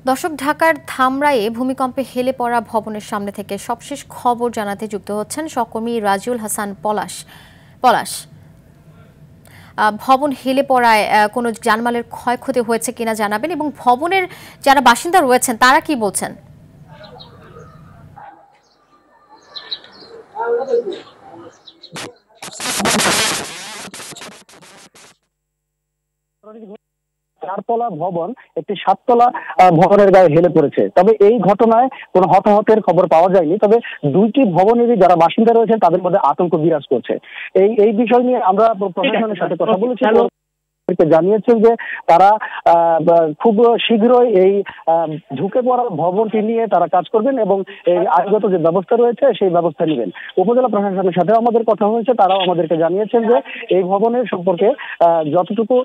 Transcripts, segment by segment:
দর্শক, ঢাকার ধামরাইয়ে ভূমিকম্পে হেলে পড়া ভবনের সামনে থেকে সবশেষ খবর জানাতে যুক্ত হচ্ছেন সহকর্মী রাজিউল হাসান পলাশ। ভবন হেলে পড়ায় কোনো জানমালের ক্ষয়ক্ষতি হয়েছে কিনা জানাবেন, এবং ভবনের যারা বাসিন্দা রয়েছেন তারা কি বলছেন? চারতলা ভবন একটি 7তলা ভবনের গায়ে হেলে পড়েছে। তবে এই ঘটনায় কোনো হতাহতের খবর পাওয়া যায়নি। তবে দুইটি ভবনেরই যারা বাসিন্দা রয়েছেন তাদের মধ্যে আতঙ্ক বিরাজ করছে। এই বিষয় নিয়ে আমরা প্রশাসনের সাথে কথা বলেছি, জানিয়েছেন যে তারা খুব শীঘ্রই এই ঝুঁকে পড়া ভবনটি নিয়ে তারা কাজ করবেন এবং এই আইনগত যে ব্যবস্থা রয়েছে সেই ব্যবস্থা নেবেন। উপজেলা প্রশাসনের সাথেও আমাদের কথা হয়েছে, তারাও আমাদেরকে জানিয়েছেন যে এই ভবনের সম্পর্কে যতটুকু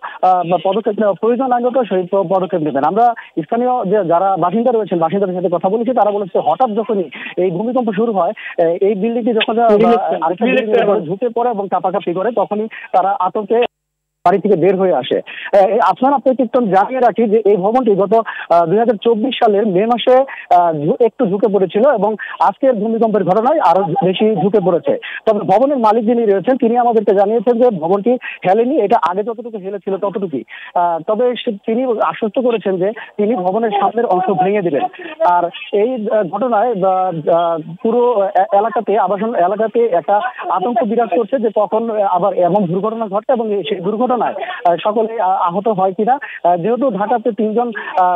পদক্ষেপ নেওয়া প্রয়োজন আইনগত সেই পদক্ষেপ নেবেন। আমরা স্থানীয় যে যারা বাসিন্দা রয়েছেন বাসিন্দাদের সাথে কথা বলেছি, তারা বলেছে হঠাৎ যখনই এই ভূমিকম্প শুরু হয়, এই বিল্ডিংটি যখন ঝুঁকে পড়ে এবং কাঁপাকাঁপি করে, তখনই তারা আতঙ্কে বাড়ি থেকে বের হয়ে আসে। আপনাকে একটু জানিয়ে রাখি যে এই ভবনটি গত 2024 সালের মে মাসে একটু ঝুঁকে পড়েছিল এবং আজকের ভূমিকম্পের ঘটনায় আরো বেশি ঝুঁকে পড়েছে। তবে ভবনের মালিক যিনি রয়েছেন তিনি আমাদেরকে জানিয়েছেন যে ভবনটি হেলেনি, এটা আগে যতটুকু হেলেছিল ততটুকুই। তবে তিনি আশ্বস্ত করেছেন যে তিনি ভবনের সামনের অংশ ভেঙে দিবেন। আর এই ঘটনায় পুরো এলাকাতে, আবাসন এলাকাতে একটা আতঙ্ক বিরাজ করছে যে কখন আবার এমন দুর্ঘটনা ঘটে এবং সেই দুর্ঘটনায় সকলে আহত হয় কিনা। যেহেতু ঢাকাতে 3 জন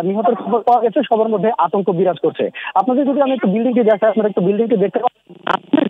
নিহতের খবর পাওয়া গেছে, সবার মধ্যে আতঙ্ক বিরাজ করছে। আপনাদের যদি আমি একটু বিল্ডিংটি দেখাই, আপনারা একটু বিল্ডিংটি দেখতে পাচ্ছেন।